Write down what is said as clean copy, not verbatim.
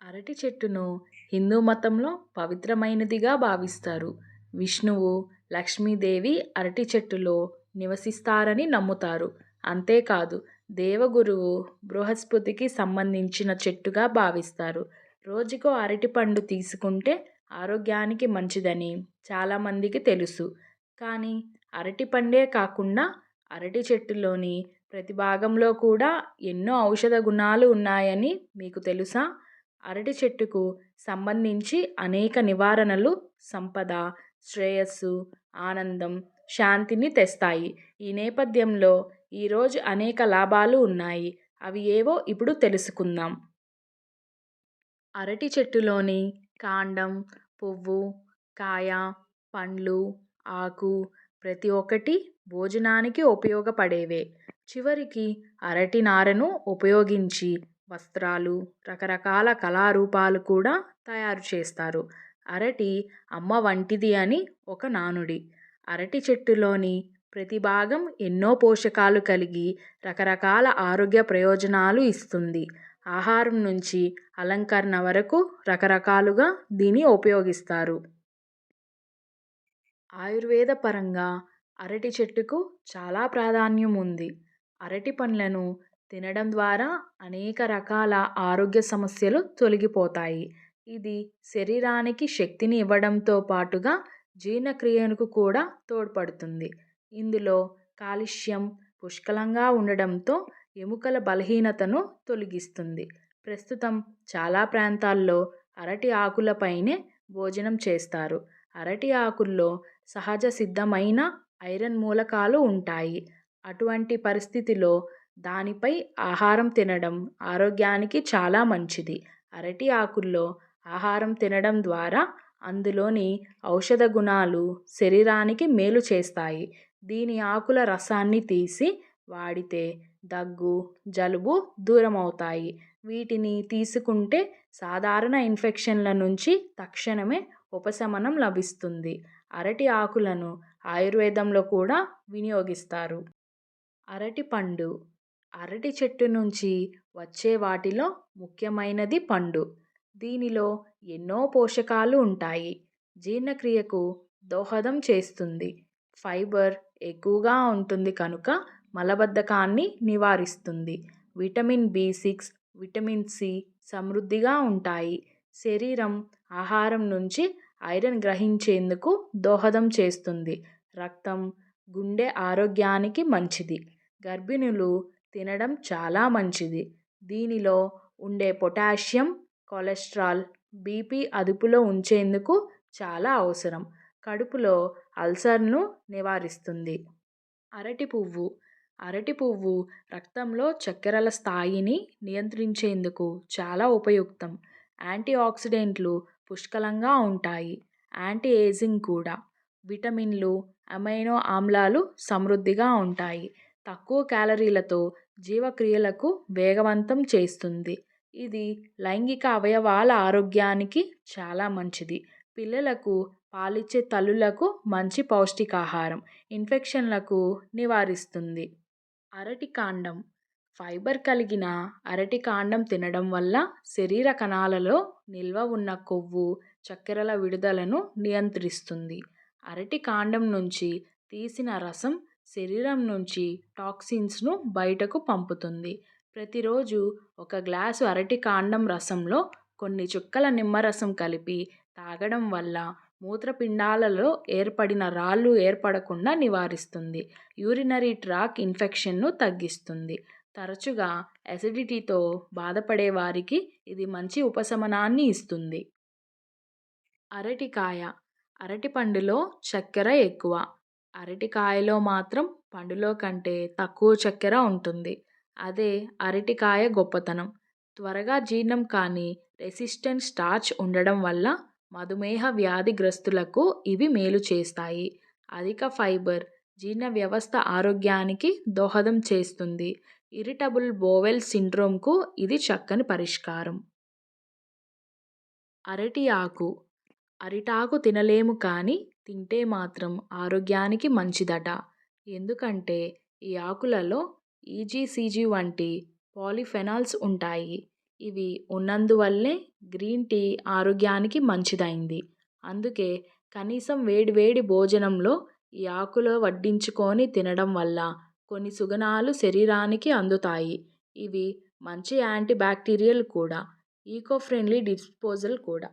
అరటి చెట్టును హిందూ మతంలో పవిత్రమైనదిగా భావిస్తారు. విష్ణువు, లక్ష్మీదేవి అరటి చెట్టులో నివసిస్తారని నమ్ముతారు. అంతేకాదు, దేవగురువు బృహస్పతికి సంబంధించిన చెట్టుగా భావిస్తారు. రోజుకో అరటిపండు తీసుకుంటే ఆరోగ్యానికి మంచిదని చాలామందికి తెలుసు. కానీ అరటిపండే కాకుండా అరటి చెట్టులోని ప్రతి భాగంలో కూడా ఎన్నో ఔషధ గుణాలు ఉన్నాయని మీకు తెలుసా? అరటి చెట్టుకు సంబంధించి అనేక నివారణలు సంపద, శ్రేయస్సు, ఆనందం, శాంతిని తెస్తాయి. ఈ నేపథ్యంలో ఈరోజు అనేక లాభాలు ఉన్నాయి. అవి ఏవో ఇప్పుడు తెలుసుకుందాం. అరటి చెట్టులోని కాండం, పువ్వు, కాయ, పండ్లు, ఆకు ప్రతి ఒక్కటి భోజనానికి ఉపయోగపడేవే. చివరికి అరటి నారను ఉపయోగించి వస్త్రాలు, రకరకాల కళారూపాలు కూడా తయారు చేస్తారు. అరటి అమ్మ వంటిది అని ఒక నానుడి. అరటి చెట్టులోని ప్రతి భాగం ఎన్నో పోషకాలు కలిగి రకరకాల ఆరోగ్య ప్రయోజనాలు ఇస్తుంది. ఆహారం నుంచి అలంకరణ వరకు రకరకాలుగా దీన్ని ఉపయోగిస్తారు. ఆయుర్వేద పరంగా అరటి చెట్టుకు చాలా ప్రాధాన్యం ఉంది. అరటి పండ్లను తినడం ద్వారా అనేక రకాల ఆరోగ్య సమస్యలు తొలగిపోతాయి. ఇది శరీరానికి శక్తిని ఇవ్వడంతో పాటుగా జీర్ణక్రియకు కూడా తోడ్పడుతుంది. ఇందులో కాల్షియం పుష్కలంగా ఉండడంతో ఎముకల బలహీనతను తొలగిస్తుంది. ప్రస్తుతం చాలా ప్రాంతాల్లో అరటి ఆకులపైనే భోజనం చేస్తారు. అరటి ఆకుల్లో సహజ సిద్ధమైన ఐరన్ మూలకాలు ఉంటాయి. అటువంటి పరిస్థితిలో దానిపై ఆహారం తినడం ఆరోగ్యానికి చాలా మంచిది. అరటి ఆకుల్లో ఆహారం తినడం ద్వారా అందులోని ఔషధ గుణాలు శరీరానికి మేలు చేస్తాయి. దీని ఆకుల రసాన్ని తీసి వాడితే దగ్గు, జలుబు దూరమవుతాయి. వీటిని తీసుకుంటే సాధారణ ఇన్ఫెక్షన్ల నుంచి తక్షణమే ఉపశమనం లభిస్తుంది. అరటి ఆకులను ఆయుర్వేదంలో కూడా వినియోగిస్తారు. అరటి పండు అరటి చెట్టు నుంచి వచ్చే వాటిలో ముఖ్యమైనది పండు. దీనిలో ఎన్నో పోషకాలు ఉంటాయి. జీర్ణక్రియకు దోహదం చేస్తుంది. ఫైబర్ ఎక్కువగా ఉంటుంది కనుక మలబద్ధకాన్ని నివారిస్తుంది. విటమిన్ బి6, విటమిన్ సి సమృద్ధిగా ఉంటాయి. శరీరం ఆహారం నుంచి ఐరన్ గ్రహించేందుకు దోహదం చేస్తుంది. రక్తం, గుండె ఆరోగ్యానికి మంచిది. గర్భిణులు తినడం చాలా మంచిది. దీనిలో ఉండే పొటాషియం కొలెస్ట్రాల్ బీపీ అదుపులో ఉంచేందుకు చాలా అవసరం. కడుపులో అల్సర్ను నివారిస్తుంది. అరటి పువ్వు అరటి పువ్వు రక్తంలో చక్కెరల స్థాయిని నియంత్రించేందుకు చాలా ఉపయుక్తం. యాంటీ ఆక్సిడెంట్లు పుష్కలంగా ఉంటాయి. యాంటీ ఏజింగ్ కూడా. విటమిన్లు, అమైనో ఆమ్లాలు సమృద్ధిగా ఉంటాయి. తక్కువ క్యాలరీలతో జీవక్రియలకు వేగవంతం చేస్తుంది. ఇది లైంగిక అవయవాల ఆరోగ్యానికి చాలా మంచిది. పిల్లలకు, పాలిచ్చే తల్లులకు మంచి పౌష్టికాహారం. ఇన్ఫెక్షన్లకు నివారిస్తుంది. అరటి కాండం ఫైబర్ కలిగిన అరటి కాండం తినడం వల్ల శరీర కణాలలో నిల్వ ఉన్న కొవ్వు, చక్కెరల విడుదలను నియంత్రిస్తుంది. అరటి కాండం నుంచి తీసిన రసం శరీరం నుంచి టాక్సిన్స్ను బయటకు పంపుతుంది. ప్రతిరోజు ఒక గ్లాసు అరటి కాండం రసంలో కొన్ని చుక్కల నిమ్మరసం కలిపి తాగడం వల్ల మూత్రపిండాలలో ఏర్పడిన రాళ్ళు ఏర్పడకుండా నివారిస్తుంది. యూరినరీ ట్రాక్ ఇన్ఫెక్షన్ను తగ్గిస్తుంది. తరచుగా అసిడిటీతో బాధపడే వారికి ఇది మంచి ఉపశమనాన్ని ఇస్తుంది. అరటికాయ అరటిపండులో చక్కెర ఎక్కువ. అరటికాయలో మాత్రం పండులో కంటే తక్కువ చక్కెర ఉంటుంది. అదే అరటికాయ గొప్పతనం. త్వరగా జీర్ణం కాని రెసిస్టెంట్ స్టార్చ్ ఉండడం వల్ల మధుమేహ వ్యాధిగ్రస్తులకు ఇవి మేలు చేస్తాయి. అధిక ఫైబర్ జీర్ణ వ్యవస్థ ఆరోగ్యానికి దోహదం చేస్తుంది. ఇరిటబుల్ బోవెల్ సిండ్రోమ్కు ఇది చక్కని పరిష్కారం. అరటి ఆకు అరిటాకు తినలేము కానీ తింటే మాత్రం ఆరోగ్యానికి మంచిదట. ఎందుకంటే ఈ ఆకులలో ఈజీసీజీ వంటి పాలిఫెనాల్స్ ఉంటాయి. ఇవి ఉన్నందువల్లే గ్రీన్ టీ ఆరోగ్యానికి మంచిదైంది. అందుకే కనీసం వేడి వేడి భోజనంలో ఈ ఆకులు వడ్డించుకొని తినడం వల్ల కొన్ని సుగుణాలు శరీరానికి అందుతాయి. ఇవి మంచి యాంటీ బ్యాక్టీరియల్ కూడా. ఈకో ఫ్రెండ్లీ డిస్పోజల్ కూడా.